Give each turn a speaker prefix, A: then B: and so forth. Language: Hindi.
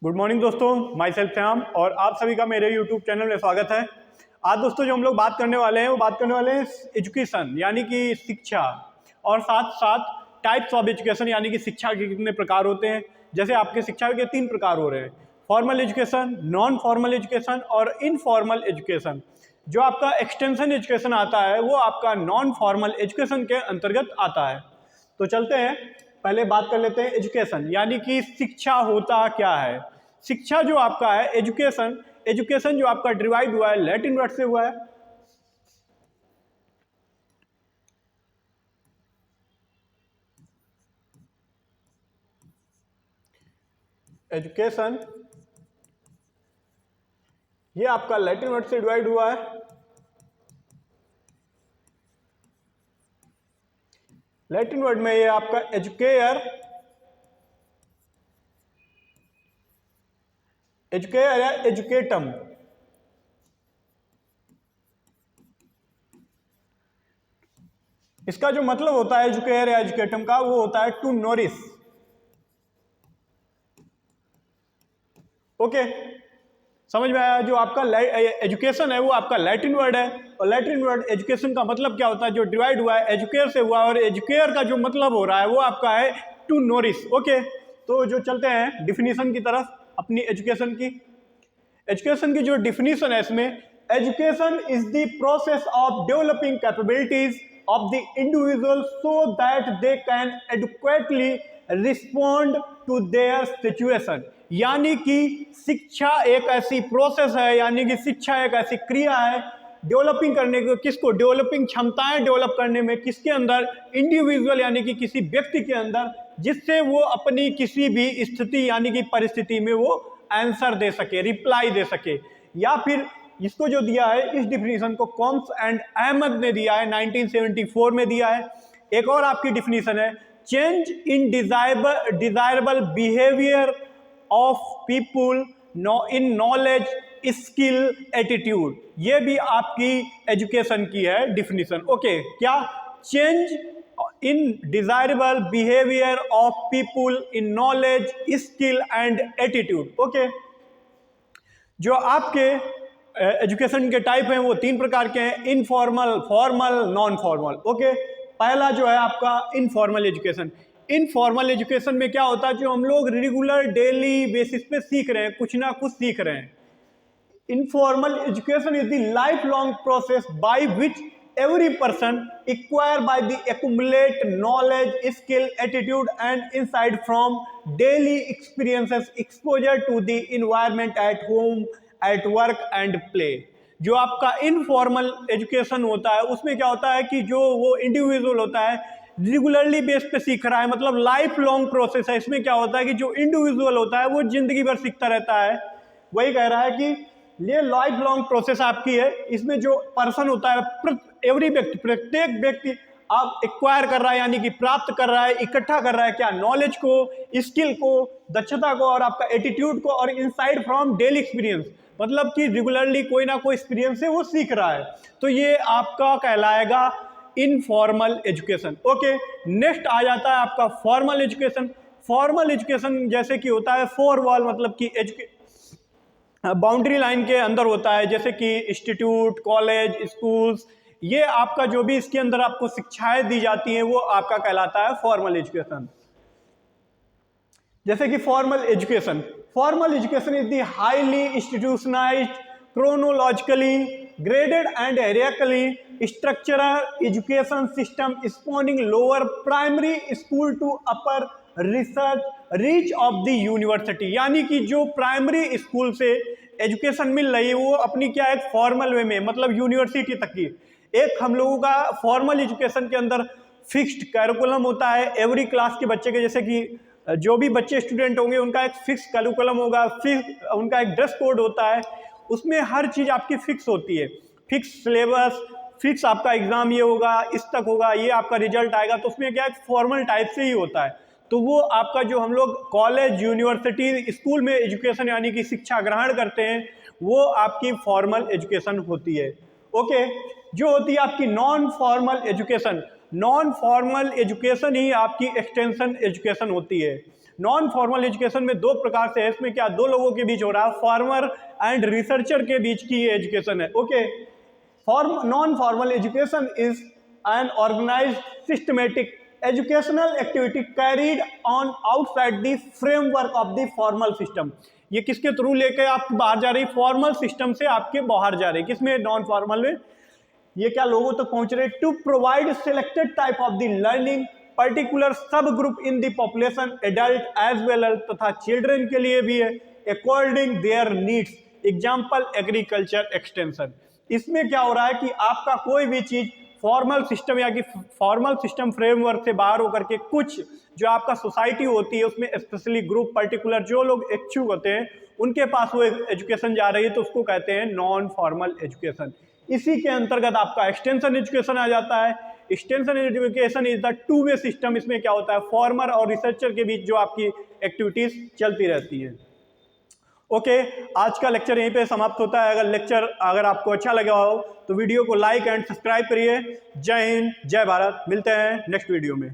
A: गुड मॉर्निंग दोस्तों, माई सेल्फ श्याम और आप सभी का मेरे यूट्यूब चैनल में स्वागत है। आज दोस्तों जो हम लोग बात करने वाले हैं वो बात करने वाले हैं एजुकेशन यानी कि शिक्षा और साथ साथ टाइप्स ऑफ एजुकेशन यानी कि शिक्षा के कितने प्रकार होते हैं। जैसे आपके शिक्षा के 3 प्रकार हो रहे हैं, formal education, non formal education और इनफॉर्मल एजुकेशन। जो आपका एक्सटेंशन एजुकेशन आता है वो आपका नॉन फॉर्मल एजुकेशन के अंतर्गत आता है। तो चलते हैं, पहले बात कर लेते हैं एजुकेशन यानी कि शिक्षा होता क्या है। शिक्षा जो आपका है एजुकेशन, एजुकेशन जो आपका डिराइव हुआ है लैटिन वर्ड से हुआ है। एजुकेशन ये आपका लैटिन वर्ड से डिवाइड हुआ है। लैटिन वर्ड में ये आपका एजुकेयर, एजुकेयर या एजुकेटम। इसका जो मतलब होता है एजुकेयर या एजुकेटम का, वो होता है टू नोरिश। ओके, समझ में आया। जो आपका एजुकेशन है वो आपका लैटिन वर्ड है और लैटिन वर्ड एजुकेशन का मतलब क्या होता है, जो डिवाइड हुआ है एजुकेयर से हुआ है और एजुकेयर का जो मतलब हो रहा है वो आपका है टू नोरिश। ओके, तो जो चलते हैं डिफिनीशन की तरफ अपनी एजुकेशन की। एजुकेशन की जो डिफिनीशन है इसमें, education is the process of developing capabilities of the individual so that they can adequately respond to their situation. यानी कि शिक्षा एक ऐसी प्रोसेस है, यानी कि शिक्षा एक ऐसी क्रिया है डेवलपिंग करने को, किसको डेवलपिंग क्षमताएं डेवलप करने में, किसके अंदर, इंडिविजुअल यानी कि किसी व्यक्ति के अंदर, जिससे वो अपनी किसी भी स्थिति यानी कि परिस्थिति में वो आंसर दे सके, रिप्लाई दे सके। या फिर इसको जो दिया है इस डिफिनीशन को कॉम्स एंड अहमद ने दिया है, 1974 में दिया है। एक और आपकी डिफिनीशन है, change in desirable behaviour of people in knowledge, skill, attitude. ये भी आपकी एजुकेशन की है डिफिनीशन। ओके, क्या? Change in desirable behaviour of people in knowledge, skill and attitude. Okay, जो आपके एजुकेशन के टाइप हैं वो 3 प्रकार के हैं, informal, formal, non formal. Okay, पहला जो है आपका इनफॉर्मल एजुकेशन। इनफॉर्मल एजुकेशन में क्या होता है, जो हम लोग रेगुलर डेली बेसिस पे सीख रहे हैं, कुछ ना कुछ सीख रहे हैं। Informal education is the life long process by which every person acquire by the accumulate knowledge, skill, attitude and insight from daily experiences, exposure to the environment at home, at work and play। जो आपका इनफॉर्मल एजुकेशन होता है उसमें क्या होता है कि जो वो इंडिविजुअल होता है रेगुलरली बेस पे सीख रहा है, मतलब लाइफ लॉन्ग प्रोसेस है। इसमें क्या होता है कि जो इंडिविजुअल होता है वो जिंदगी भर सीखता रहता है। वही कह रहा है कि ये लाइफ लॉन्ग प्रोसेस आपकी है। इसमें जो पर्सन होता है, एवरी व्यक्ति, प्रत्येक व्यक्ति आप एक्वायर कर रहा है यानी कि प्राप्त कर रहा है, इकट्ठा कर रहा है क्या, नॉलेज को, स्किल को, दक्षता को और आपका एटीट्यूड को और इनसाइट फ्रॉम डेली एक्सपीरियंस, मतलब कि रेगुलरली कोई ना कोई एक्सपीरियंस से वो सीख रहा है। तो ये आपका कहलाएगा इनफॉर्मल एजुकेशन। ओके, नेक्स्ट आ जाता है आपका फॉर्मल एजुकेशन। फॉर्मल एजुकेशन जैसे कि होता है फोर वॉल, मतलब कि बाउंड्री लाइन के अंदर होता है, जैसे कि इंस्टीट्यूट, कॉलेज, स्कूल्स, ये आपका जो भी इसके अंदर आपको शिक्षाएं दी जाती हैं वो आपका कहलाता है फॉर्मल एजुकेशन। जैसे कि formal education, formal education is the highly institutionalised, chronologically graded and hierarchically structural education system spawning lower primary school to upper research reach of the university. यानी कि जो प्राइमरी स्कूल से एजुकेशन मिल रही है वो अपनी क्या है, फॉर्मल वे में, मतलब यूनिवर्सिटी तक की। एक हम लोगों का फॉर्मल एजुकेशन के अंदर फिक्स्ड कैरिकुलम होता है एवरी क्लास के बच्चे के, जैसे कि जो भी बच्चे स्टूडेंट होंगे उनका एक फिक्स कैरिकुलम होगा, फिक्स उनका एक ड्रेस कोड होता है, उसमें हर चीज़ आपकी फिक्स होती है, फिक्स सिलेबस, फिक्स आपका एग्जाम ये होगा, इस तक होगा, ये आपका रिजल्ट आएगा। तो उसमें क्या है, फॉर्मल टाइप से ही होता है। तो वो आपका जो हम लोग कॉलेज, यूनिवर्सिटी, स्कूल में एजुकेशन यानी कि शिक्षा ग्रहण करते हैं वो आपकी फॉर्मल एजुकेशन होती है। ओके, जो होती है आपकी non formal education, non formal education ही आपकी एक्सटेंशन एजुकेशन होती है। नॉन फॉर्मल एजुकेशन में दो प्रकार से है, इसमें क्या दो लोगों के बीच हो रहा है, फार्मर एंड रिसर्चर के बीच की ये एजुकेशन है। Okay, non formal education is an organised systematic educational activity carried on outside the framework of the formal system. ये किसके थ्रू लेके आप बाहर जा रही, फॉर्मल सिस्टम से आपके बाहर जा रही, किसमें, नॉन फॉर्मल में। ये क्या लोगों तक पहुंच रहे, to provide selected type of the learning particular sub group in the population, adult as well as तथा चिल्ड्रन के लिए भी है, according their needs. Example agriculture extension. इसमें क्या हो रहा है कि आपका कोई भी चीज फॉर्मल सिस्टम या कि फॉर्मल सिस्टम फ्रेमवर्क से बाहर होकर के कुछ जो आपका सोसाइटी होती है उसमें स्पेशली ग्रुप पर्टिकुलर जो लोग इच्छुक होते हैं उनके पास वो एजुकेशन जा रही है, तो उसको कहते हैं नॉन फॉर्मल एजुकेशन। इसी के अंतर्गत आपका एक्सटेंशन एजुकेशन आ जाता है। Extension education is the two way system. इसमें क्या होता है, फॉर्मर और रिसर्चर के बीच जो आपकी एक्टिविटीज चलती रहती है। ओके, आज का लेक्चर यहीं पे समाप्त होता है। अगर आपको अच्छा लगा हो तो वीडियो को लाइक एंड सब्सक्राइब करिए। जय हिंद, जय भारत। मिलते हैं नेक्स्ट वीडियो में।